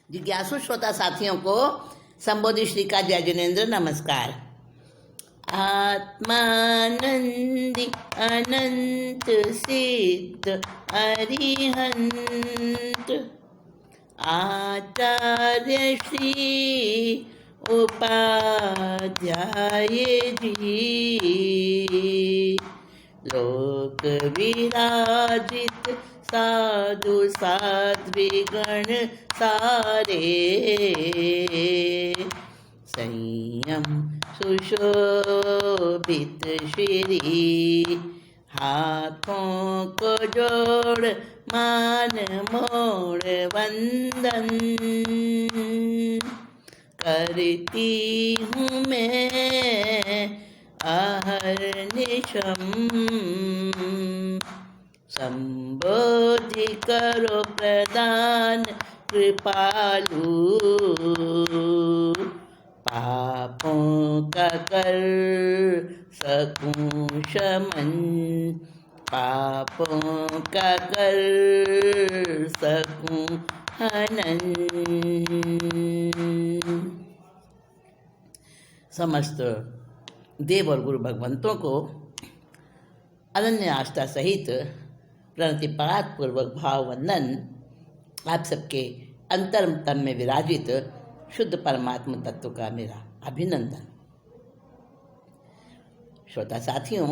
जिज्ञासु श्रोता साथियों को संबोधि श्री का जय जिनेन्द्र नमस्कार। आत्मानंदी अनंत सिद्ध अरिहंत आचार्य श्री उपाध्याय जी लोक विराजित साधु साध्वीगण सारे संयम सुशोभित श्री हाथों को जोड़ मान मोड़ वंदन करती हूँ मैं अहर्निशम संबोधि करो प्रदान कृपालु पापों का कर सकूं शमन पापों का कर सकूं हनन। समस्त देव और गुरु भगवंतों को अनन्य आस्था सहित प्रणतिपात पूर्वक भाव वंदन। आप सबके अंतरतम में विराजित शुद्ध परमात्मा तत्व का मेरा अभिनंदन। श्रोता साथियों,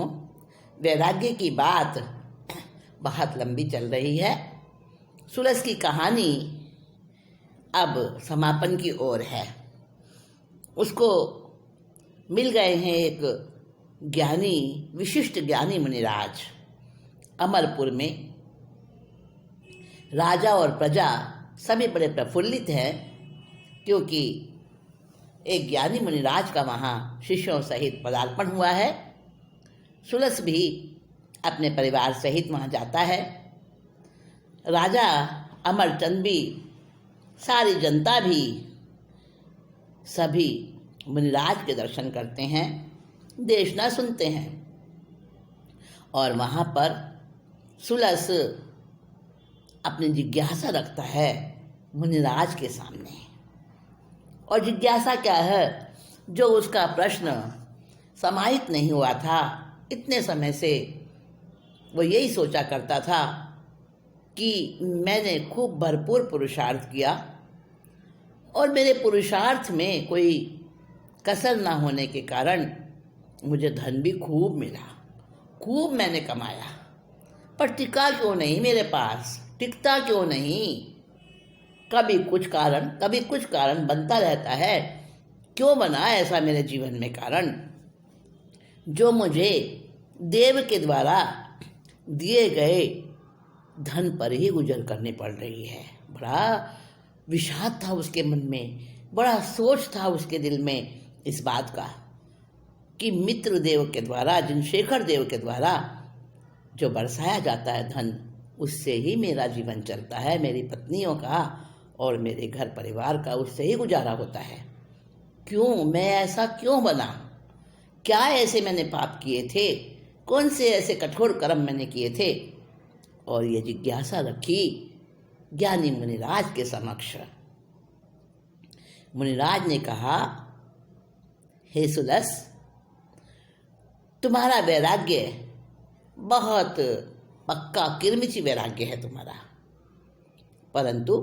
वैराग्य की बात बहुत लंबी चल रही है। सुलस की कहानी अब समापन की ओर है। उसको मिल गए हैं एक ज्ञानी, विशिष्ट ज्ञानी मुनिराज। अमरपुर में राजा और प्रजा सभी बड़े प्रफुल्लित हैं, क्योंकि एक ज्ञानी मुनिराज का वहाँ शिष्यों सहित पदार्पण हुआ है। सुलस भी अपने परिवार सहित वहाँ जाता है। राजा अमरचंद भी, सारी जनता भी, सभी मुनिराज के दर्शन करते हैं, देशना सुनते हैं। और वहाँ पर सुलस अपनी जिज्ञासा रखता है मुनिराज के सामने। और जिज्ञासा क्या है? जो उसका प्रश्न समाहित नहीं हुआ था इतने समय से, वो यही सोचा करता था कि मैंने खूब भरपूर पुरुषार्थ किया और मेरे पुरुषार्थ में कोई कसर ना होने के कारण मुझे धन भी खूब मिला, खूब मैंने कमाया, पर टिका क्यों नहीं मेरे पास, टिकता क्यों नहीं? कभी कुछ कारण बनता रहता है। क्यों बना ऐसा मेरे जीवन में कारण, जो मुझे देव के द्वारा दिए गए धन पर ही गुजर करनी पड़ रही है। बड़ा विषाद था उसके मन में, बड़ा सोच था उसके दिल में इस बात का कि मित्र देव के द्वारा, जिनशेखर देव के द्वारा जो बरसाया जाता है धन, उससे ही मेरा जीवन चलता है, मेरी पत्नियों का और मेरे घर परिवार का उससे ही गुजारा होता है। क्यों मैं ऐसा क्यों बना? क्या ऐसे मैंने पाप किए थे? कौन से ऐसे कठोर कर्म मैंने किए थे? और ये जिज्ञासा रखी ज्ञानी मुनिराज के समक्ष। मुनिराज ने कहा, हे सुलस, तुम्हारा वैराग्य बहुत पक्का किरमिची वैराग्य है तुम्हारा, परंतु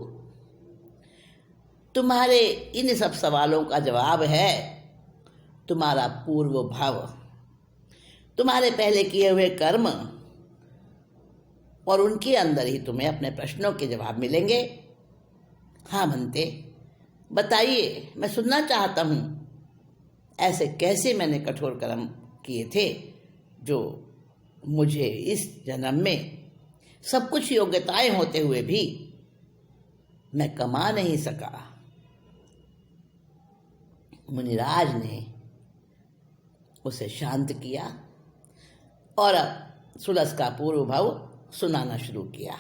तुम्हारे इन सब सवालों का जवाब है तुम्हारा पूर्व भाव, तुम्हारे पहले किए हुए कर्म, और उनके अंदर ही तुम्हें अपने प्रश्नों के जवाब मिलेंगे। हाँ बनते, बताइए, मैं सुनना चाहता हूँ। ऐसे कैसे मैंने कठोर कर्म किए थे जो मुझे इस जन्म में सब कुछ योग्यताएं होते हुए भी मैं कमा नहीं सका? मुनिराज ने उसे शांत किया और सुलस का पूर्व भाव सुनाना शुरू किया।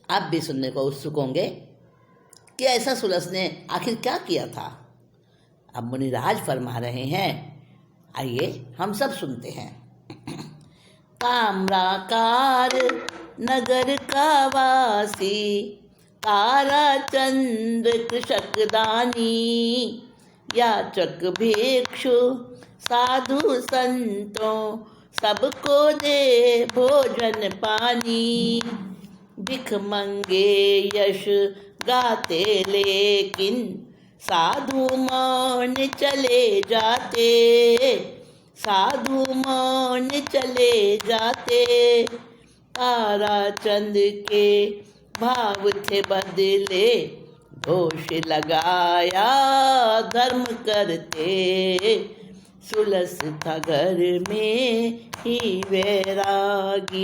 आप भी सुनने को उत्सुक होंगे कि ऐसा सुलस ने आखिर क्या किया था। अब मुनिराज फरमा रहे हैं, आइए हम सब सुनते हैं। ताम्राकार नगर का वासी तारा चंद्र कृषक दानी, याचक भिक्षु साधु संतों, सबको दे भोजन पानी। भिख मंगे यश गाते लेकिन साधु मौन चले जाते, साधु मौन चले जाते। ताराचंद के भाव थे बदले, दोष लगाया धर्म करते, सुलस था घर में ही वैरागी।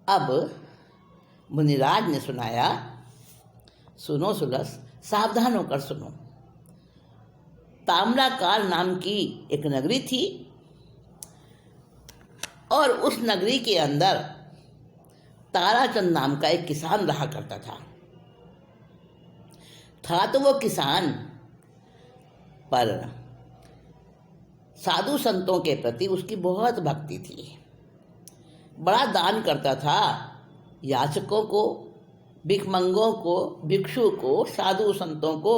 अब मुनिराज ने सुनाया, सुनो सुलस, सावधान होकर सुनो। ताम्रकाल नाम की एक नगरी थी और उस नगरी के अंदर ताराचंद नाम का एक किसान रहा करता था तो वो किसान, पर साधु संतों के प्रति उसकी बहुत भक्ति थी। बड़ा दान करता था, याचकों को, भिखमंगों को, भिक्षु को, साधु संतों को,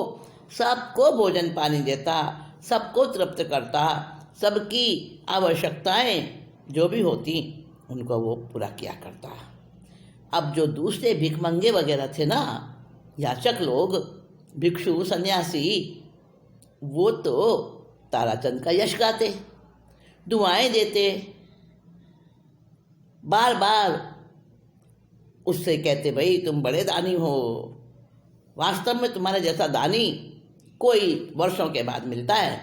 सबको भोजन पानी देता, सबको तृप्त करता, सबकी आवश्यकताएं जो भी होती उनको वो पूरा किया करता। अब जो दूसरे भिखमंगे वगैरह थे ना, याचक लोग, भिक्षु, सन्यासी, वो तो ताराचंद का यश गाते, दुआएं देते, बार बार उससे कहते, भाई तुम बड़े दानी हो, वास्तव में तुम्हारे जैसा दानी कोई वर्षों के बाद मिलता है।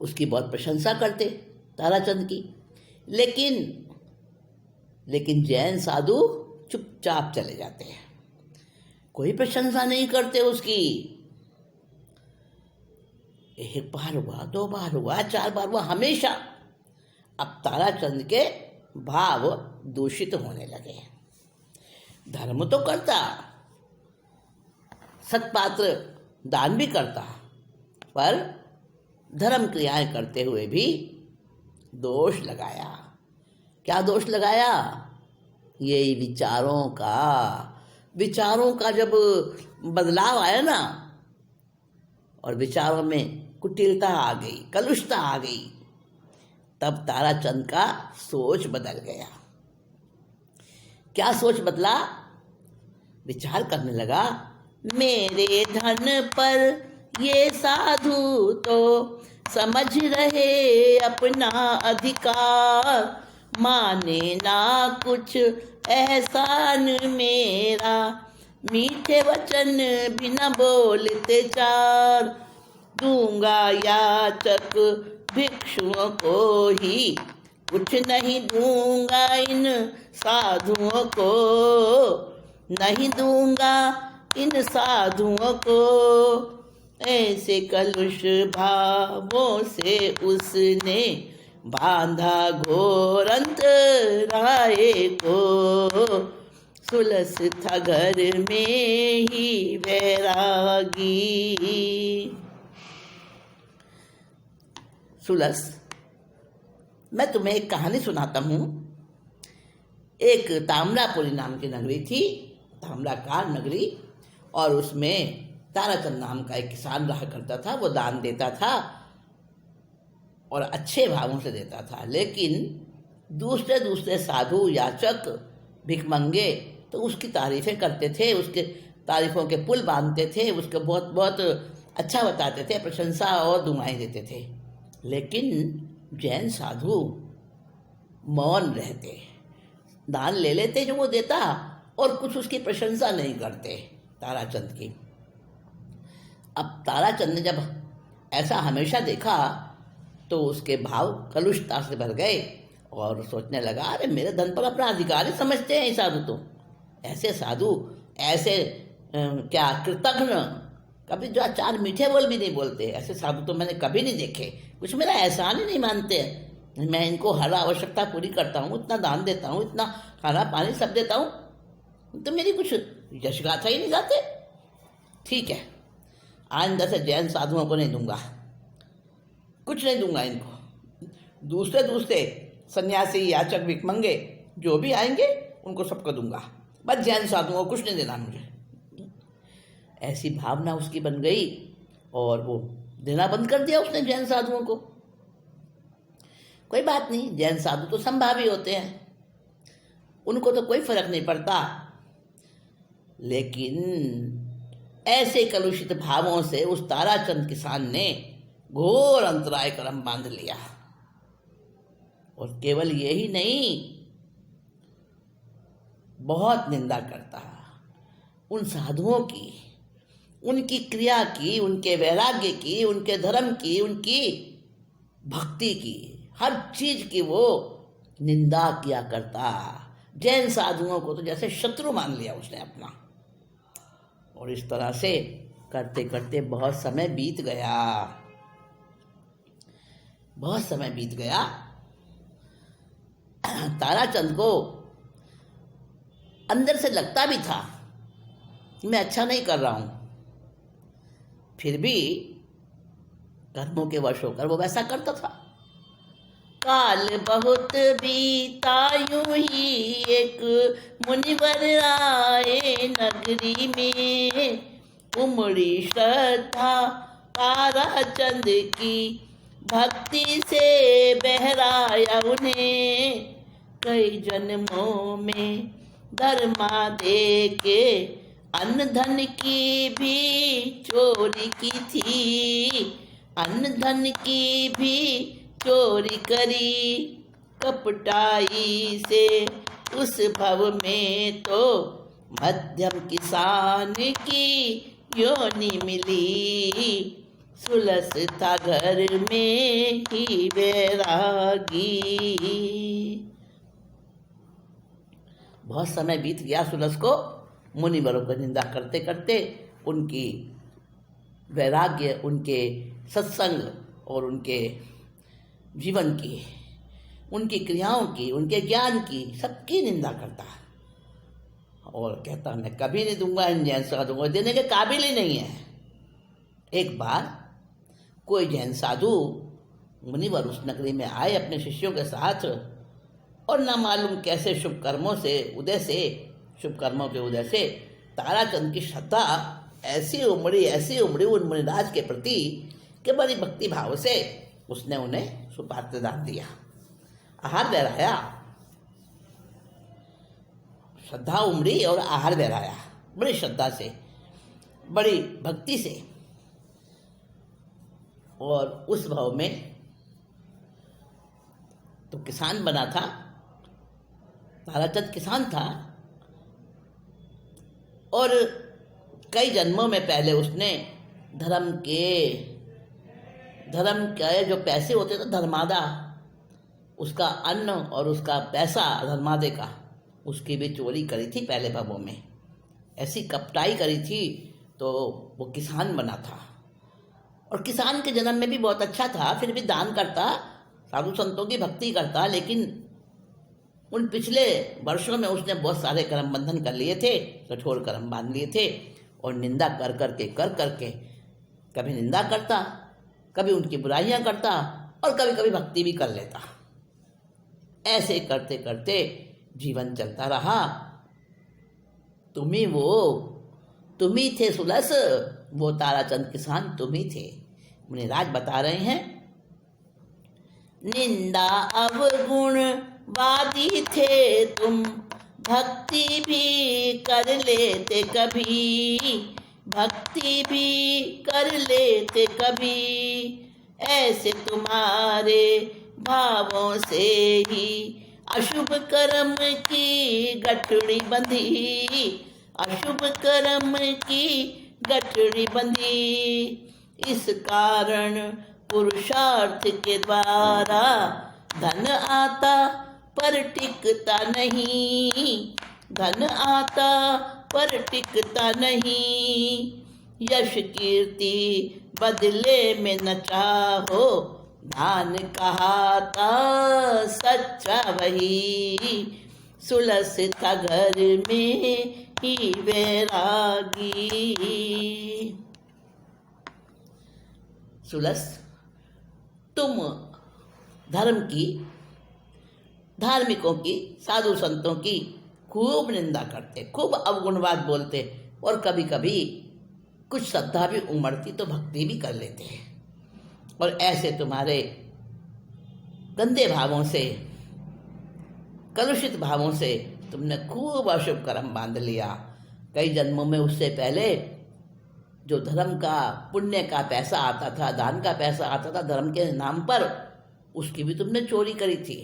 उसकी बहुत प्रशंसा करते ताराचंद की। लेकिन जैन साधु चुपचाप चले जाते हैं, कोई प्रशंसा नहीं करते उसकी। एक बार हुआ, दो बार हुआ, चार बार हुआ, हमेशा अब ताराचंद के भाव दूषित होने लगे। धर्म तो करता, सत्पात्र दान भी करता, पर धर्म क्रियाएं करते हुए भी दोष लगाया। क्या दोष लगाया? यही विचारों का जब बदलाव आया ना, और विचारों में कुटिलता आ गई, कलुषता आ गई, तब ताराचंद का सोच बदल गया। क्या सोच बदला? विचार करने लगा, मेरे धन पर ये साधु तो समझ रहे अपना अधिकार, माने ना कुछ एहसान मेरा, मीठे वचन भी न बोलते चार। दूंगा याचक भिक्षुओं को ही, कुछ नहीं दूंगा इन साधुओं को, नहीं दूंगा इन साधुओं को। ऐसे कलुष भावों से उसने बांधा घोर अंतराय को, सुलस था घर में ही वैरागी। सुलस, मैं तुम्हें एक कहानी सुनाता हूँ। एक ताम्रापुरी नाम की नगरी थी, ताम्राकार नगरी, और उसमें ताराचंद नाम का एक किसान रहा करता था। वो दान देता था और अच्छे भावों से देता था, लेकिन दूसरे साधु, याचक, भिखमंगे तो उसकी तारीफ़ें करते थे, उसके तारीफ़ों के पुल बांधते थे, उसको बहुत बहुत अच्छा बताते थे, प्रशंसा और दुआएं देते थे। लेकिन जैन साधु मौन रहते, दान ले लेते जो वो देता, और कुछ उसकी प्रशंसा नहीं करते ताराचंद की। अब ताराचंद ने जब ऐसा हमेशा देखा तो उसके भाव कलुषता से भर गए और सोचने लगा, अरे मेरे धन पर अपना अधिकार ही समझते हैं ये साधु, तो ऐसे साधु, ऐसे क्या कृतघ्न, कभी जो चार मीठे बोल भी नहीं बोलते, ऐसे साधु तो मैंने कभी नहीं देखे। कुछ मेरा एहसान ही नहीं मानते, मैं इनको हर आवश्यकता पूरी करता हूँ, इतना दान देता हूँ, इतना खाना पानी सब देता हूँ, तो मेरी कुछ यश गाथा ही नहीं गाते। ठीक है, आइंदा से जैन साधुओं को नहीं दूंगा, कुछ नहीं दूंगा इनको। दूसरे सन्यासी, याचक, भिखमंगे जो भी आएंगे उनको सबको दूंगा, बस जैन साधुओं को कुछ नहीं देना मुझे। ऐसी भावना उसकी बन गई और वो देना बंद कर दिया उसने जैन साधुओं को। कोई बात नहीं, जैन साधु तो संभावी होते हैं, उनको तो कोई फर्क नहीं पड़ता। लेकिन ऐसे कलुषित भावों से उस ताराचंद किसान ने घोर अंतराय कर्म बांध लिया। और केवल यही नहीं, बहुत निंदा करता उन साधुओं की, उनकी क्रिया की, उनके वैराग्य की, उनके धर्म की, उनकी भक्ति की, हर चीज की वो निंदा किया करता। जैन साधुओं को तो जैसे शत्रु मान लिया उसने अपना। और इस तरह से करते करते बहुत समय बीत गया, बहुत समय बीत गया। ताराचंद को अंदर से लगता भी था कि मैं अच्छा नहीं कर रहा हूं, फिर भी कर्मों के वश होकर वो वैसा करता था। काल बहुत बीता यूं ही एक मुनिवर आए नगरी में, उमड़ी श्रद्धा ताराचंद की, भक्ति से बहराया उन्हें। कई जन्मों में धर्मा दे के अन्न धन की भी चोरी की थी, अन्न धन की भी चोरी करी। कपटाई से उस भव में तो मध्यम किसान की योनि मिली, सुलस था घर में ही बैरागी। बहुत समय बीत गया सुलस को मुनिवरों की निंदा करते करते, उनकी वैराग्य, उनके सत्संग और उनके जीवन की, उनकी क्रियाओं की, उनके ज्ञान की, सबकी निंदा करता और कहता मैं कभी नहीं दूंगा इन जैन साधुओं को, देने के काबिल ही नहीं है। एक बार कोई जैन साधु मुनिवर उस नगरी में आए अपने शिष्यों के साथ, और न मालूम कैसे शुभ कर्मों के उदय से ताराचंद की श्रद्धा ऐसी उमड़ी उन मुनिराज के प्रति कि बड़ी भक्ति भाव से उसने उन्हें सुपात्र दान दिया, आहार बहराया। श्रद्धा उमड़ी और आहार बहराया बड़ी श्रद्धा से, बड़ी भक्ति से। और उस भाव में तो किसान बना था, ताराचंद किसान था, और कई जन्मों में पहले उसने धर्म के जो पैसे होते थे, धर्मादा, उसका अन्न और उसका पैसा धर्मादे का, उसकी भी चोरी करी थी पहले भवों में, ऐसी कपटाई करी थी। तो वो किसान बना था और किसान के जन्म में भी बहुत अच्छा था, फिर भी दान करता, साधु संतों की भक्ति करता। लेकिन उन पिछले वर्षों में उसने बहुत सारे कर्म बंधन कर लिए थे, कठोर कर्म बांध लिए थे, और निंदा कर करके कभी निंदा करता, कभी उनकी बुराइयां करता, और कभी कभी भक्ति भी कर लेता। ऐसे करते करते जीवन चलता रहा। तुम ही थे सुलस, वो ताराचंद किसान तुम ही थे। मुनिराज बता रहे हैं, निंदा अवगुण वादी थे तुम, भक्ति भी कर लेते कभी, भक्ति भी कर लेते कभी। ऐसे तुम्हारे भावों से ही अशुभ कर्म की गठड़ी बंधी, अशुभ कर्म की गठड़ी बंधी। इस कारण पुरुषार्थ के द्वारा धन आता पर टिकता नहीं, धन आता पर टिकता नहीं। यश कीर्ति बदले में न चाहो, धान कहाता सच्चा वही। सुलस था घर में ही वैरागी। सुलस, तुम धर्म की धार्मिकों की, साधु संतों की खूब निंदा करते, खूब अवगुणवाद बोलते, और कभी कभी कुछ श्रद्धा भी उमड़ती तो भक्ति भी कर लेते हैं। और ऐसे तुम्हारे गंदे भावों से, कलुषित भावों से तुमने खूब अशुभ कर्म बांध लिया। कई जन्मों में उससे पहले जो धर्म का, पुण्य का पैसा आता था, दान का पैसा आता था धर्म के नाम पर, उसकी भी तुमने चोरी करी थी।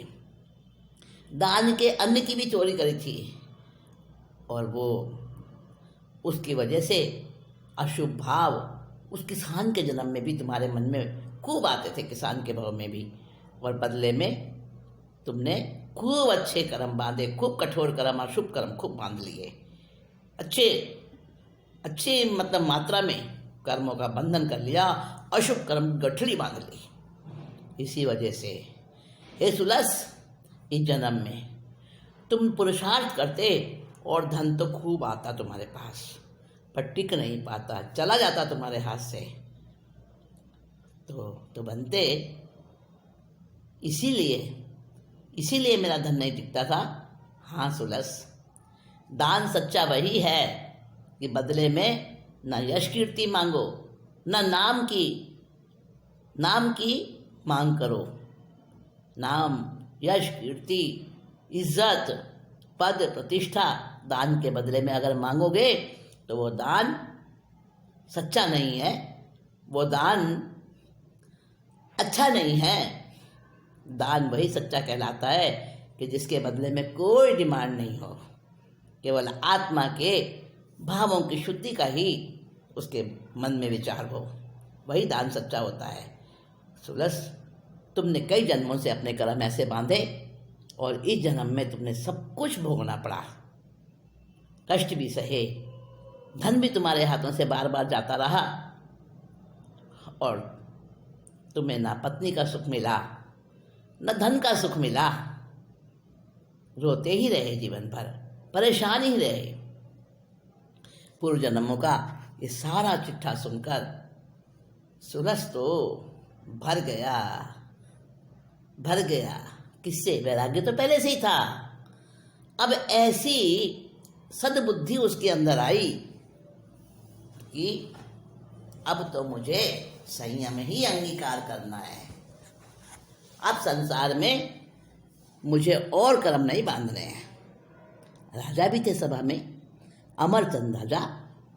दान के अन्न की भी चोरी करी थी, और वो उसकी वजह से अशुभ भाव उस किसान के जन्म में भी तुम्हारे मन में खूब आते थे, किसान के भाव में भी। और बदले में तुमने खूब अच्छे कर्म बांधे, खूब कठोर कर्म, अशुभ कर्म खूब बांध लिए। अच्छे मतलब मात्रा में कर्मों का बंधन कर लिया, अशुभ कर्म गठड़ी बांध ली। इसी वजह से हे सुलस, इस जन्म में तुम पुरुषार्थ करते और धन तो खूब आता तुम्हारे पास, पर टिक नहीं पाता, चला जाता तुम्हारे हाथ से। तो बनते इसीलिए मेरा धन नहीं टिकता था। हाँ सुलस, दान सच्चा वही है कि बदले में न यश कीर्ति मांगो, न नाम की मांग करो। नाम, यश, कीर्ति, इज्जत, पद, प्रतिष्ठा दान के बदले में अगर मांगोगे तो वो दान सच्चा नहीं है, वो दान अच्छा नहीं है। दान वही सच्चा कहलाता है कि जिसके बदले में कोई डिमांड नहीं हो, केवल आत्मा के भावों की शुद्धि का ही उसके मन में विचार हो, वही दान सच्चा होता है। सुलस, तुमने कई जन्मों से अपने कर्म ऐसे बांधे और इस जन्म में तुमने सब कुछ भोगना पड़ा, कष्ट भी सहे, धन भी तुम्हारे हाथों से बार बार जाता रहा, और तुम्हें ना पत्नी का सुख मिला, न धन का सुख मिला। रोते ही रहे जीवन भर, परेशान ही रहे। पूर्व जन्मों का ये सारा चिट्ठा सुनकर सुलस तो भर गया। किससे? वैराग्य तो पहले से ही था। अब ऐसी सद्बुद्धि उसके अंदर आई कि अब तो मुझे संयम ही अंगीकार करना है। अब संसार में मुझे और कर्म नहीं बांधने हैं। राजा भी थे सभा में, अमरचंद राजा,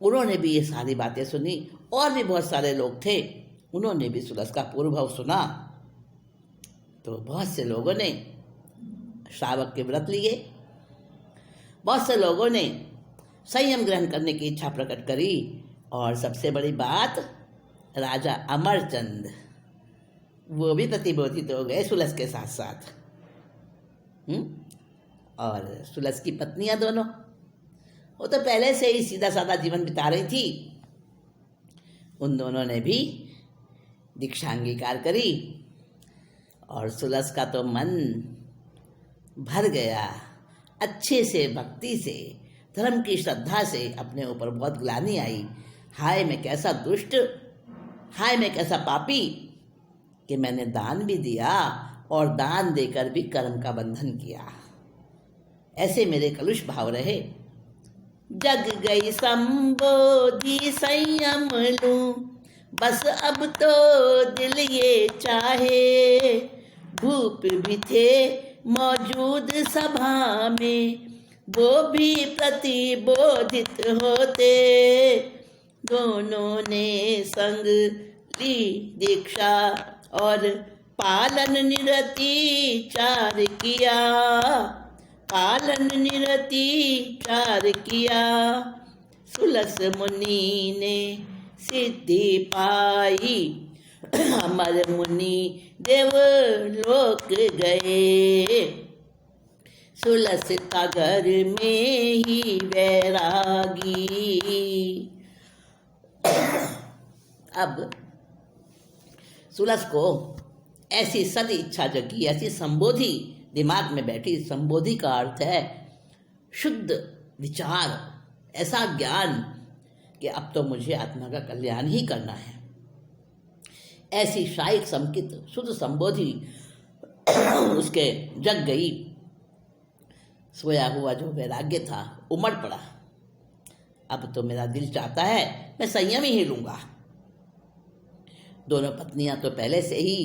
उन्होंने भी ये सारी बातें सुनी, और भी बहुत सारे लोग थे, उन्होंने भी सुलस का पूर्वभाव सुना। तो बहुत से लोगों ने श्रावक के व्रत लिए, बहुत से लोगों ने संयम ग्रहण करने की इच्छा प्रकट करी, और सबसे बड़ी बात, राजा अमरचंद वो भी प्रतिबोधित हो गए सुलस के साथ साथ। और सुलस की पत्नियां दोनों, वो तो पहले से ही सीधा साधा जीवन बिता रही थी, उन दोनों ने भी दीक्षा अंगीकार करी, और सुलस का तो मन भर गया अच्छे से, भक्ति से, धर्म की श्रद्धा से। अपने ऊपर बहुत ग्लानि आई, हाय मैं कैसा दुष्ट, हाय मैं कैसा पापी कि मैंने दान भी दिया और दान देकर भी कर्म का बंधन किया। ऐसे मेरे कलुष भाव रहे। जग गई संबोधि संयम लूं, बस अब तो दिल ये चाहे। भूप भी थे मौजूद सभा में, वो भी प्रतिबोधित होते। दोनों ने संग ली दीक्षा और पालन निरति चार किया, पालन निरति चार किया। सुलस मुनि ने सिद्धि पाई, अमर मुनि देवलोक गए। सुलस का घर में ही वैरागी। अब सुलस को ऐसी सद इच्छा जगी, ऐसी संबोधि दिमाग में बैठी। संबोधि का अर्थ है शुद्ध विचार, ऐसा ज्ञान कि अब तो मुझे आत्मा का कल्याण ही करना है। ऐसी शायिक संकित शुद्ध संबोधि उसके जग गई, सोया हुआ जो वैराग्य था उमड़ पड़ा। अब तो मेरा दिल चाहता है मैं संयम ही लूँगा। दोनों पत्नियां तो पहले से ही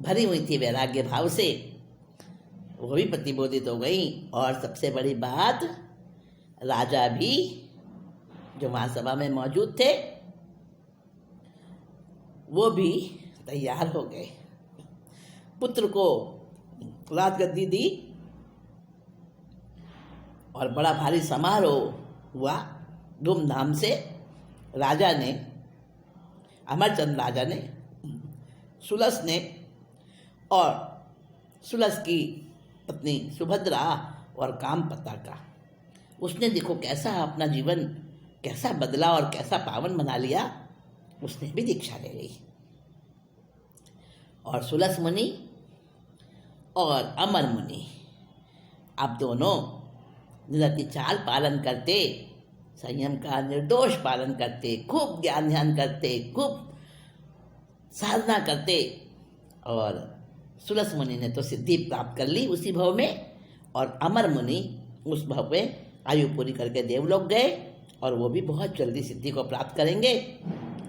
भरी हुई थी वैराग्य भाव से, वो भी प्रतिबोधित हो गई। और सबसे बड़ी बात, राजा भी जो वहाँ सभा में मौजूद थे वो भी तैयार हो गए। पुत्र को राजगद्दी दी और बड़ा भारी समारोह हुआ धूमधाम से। राजा ने, अमरचंद राजा ने, सुलस ने और सुलस की पत्नी सुभद्रा और कामपता का, उसने देखो कैसा अपना जीवन कैसा बदला और कैसा पावन बना लिया। उसने भी दीक्षा ले ली और सुलस मुनि और अमर मुनि अब दोनों निरति चाल पालन करते, संयम का निर्दोष पालन करते, खूब ज्ञान ध्यान करते, खूब साधना करते। और सुलस मुनि ने तो सिद्धि प्राप्त कर ली उसी भव में, और अमर मुनि उस भव में आयु पूरी करके देवलोक गए और वो भी बहुत जल्दी सिद्धि को प्राप्त करेंगे।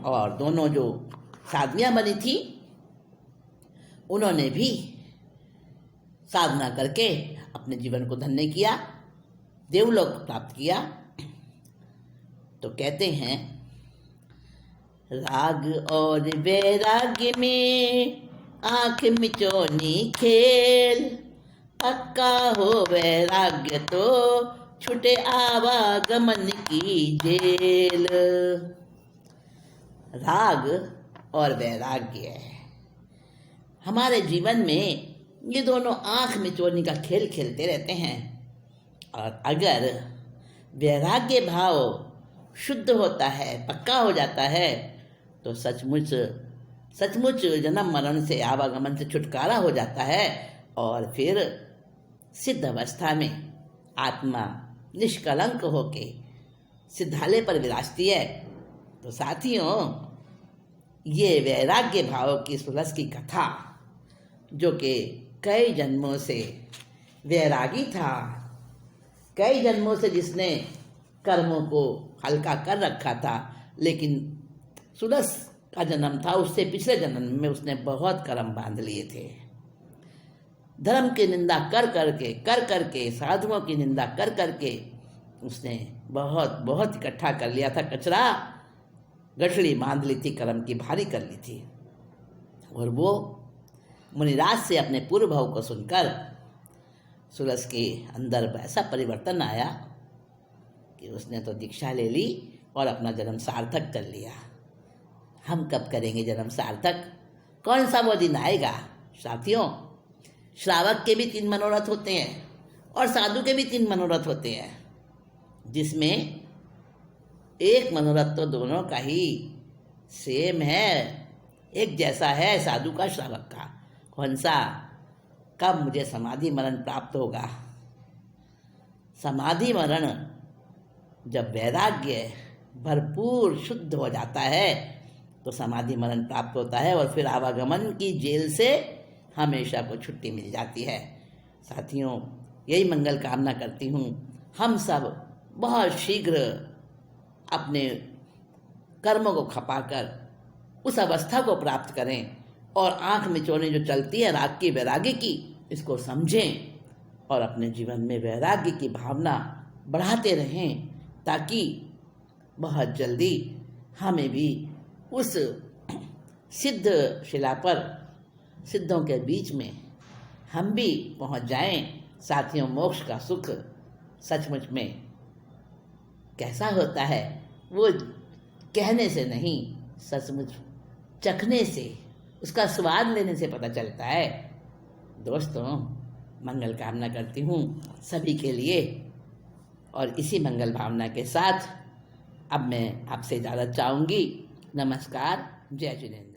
और दोनों जो साधवियाँ बनी थी उन्होंने भी साधना करके अपने जीवन को धन्य किया, देवलोक प्राप्त किया। तो कहते हैं, राग और वैराग्य में आँख मिचौनी खेल, पक्का हो वैराग्य तो छूटे आवागमन की जेल। राग और वैराग्य हमारे जीवन में ये दोनों आँख मिचौनी का खेल खेलते रहते हैं। और अगर वैराग्य भाव शुद्ध होता है, पक्का हो जाता है, तो सचमुच सचमुच जन्म मरण से, आवागमन से छुटकारा हो जाता है। और फिर सिद्ध अवस्था में आत्मा निष्कलंक होके सिद्धालय पर विराजती है। तो साथियों, ये वैराग्य भाव की सुलस की कथा, जो कि कई जन्मों से वैरागी था, कई जन्मों से जिसने कर्मों को हल्का कर रखा था, लेकिन सुलस का जन्म था, उससे पिछले जन्म में उसने बहुत कर्म बांध लिए थे। धर्म की निंदा कर करके साधुओं की निंदा कर करके उसने बहुत बहुत इकट्ठा कर लिया था कचरा, गठड़ी बांध ली थी, कर्म की भारी कर ली थी। और वो मुनिराज से अपने पूर्व भाव को सुनकर सुलस के अंदर ऐसा परिवर्तन आया कि उसने तो दीक्षा ले ली और अपना जन्म सार्थक कर लिया। हम कब करेंगे जन्म सार्थक? कौन सा वो दिन आएगा? साथियों, श्रावक के भी 3 मनोरथ होते हैं और साधु के भी 3 मनोरथ होते हैं, जिसमें एक मनोरथ तो दोनों का ही सेम है, एक जैसा है, साधु का श्रावक का। कौन सा? कब मुझे समाधि मरण प्राप्त होगा? समाधि मरण जब वैराग्य भरपूर शुद्ध हो जाता है तो समाधि मरण प्राप्त होता है, और फिर आवागमन की जेल से हमेशा को छुट्टी मिल जाती है। साथियों, यही मंगल कामना करती हूँ, हम सब बहुत शीघ्र अपने कर्मों को खपाकर उस अवस्था को प्राप्त करें और आँख मिचौनी जो चलती है राग की वैराग्य की, इसको समझें और अपने जीवन में वैराग्य की भावना बढ़ाते रहें, ताकि बहुत जल्दी हमें भी उस सिद्ध शिला पर, सिद्धों के बीच में हम भी पहुंच जाएं। साथियों, मोक्ष का सुख सचमुच में कैसा होता है वो कहने से नहीं, सचमुच चखने से, उसका स्वाद लेने से पता चलता है। दोस्तों, मंगल कामना करती हूँ सभी के लिए, और इसी मंगल भावना के साथ अब मैं आपसे इजाज़त चाहूँगी। नमस्कार, जय जिनेन्द्र।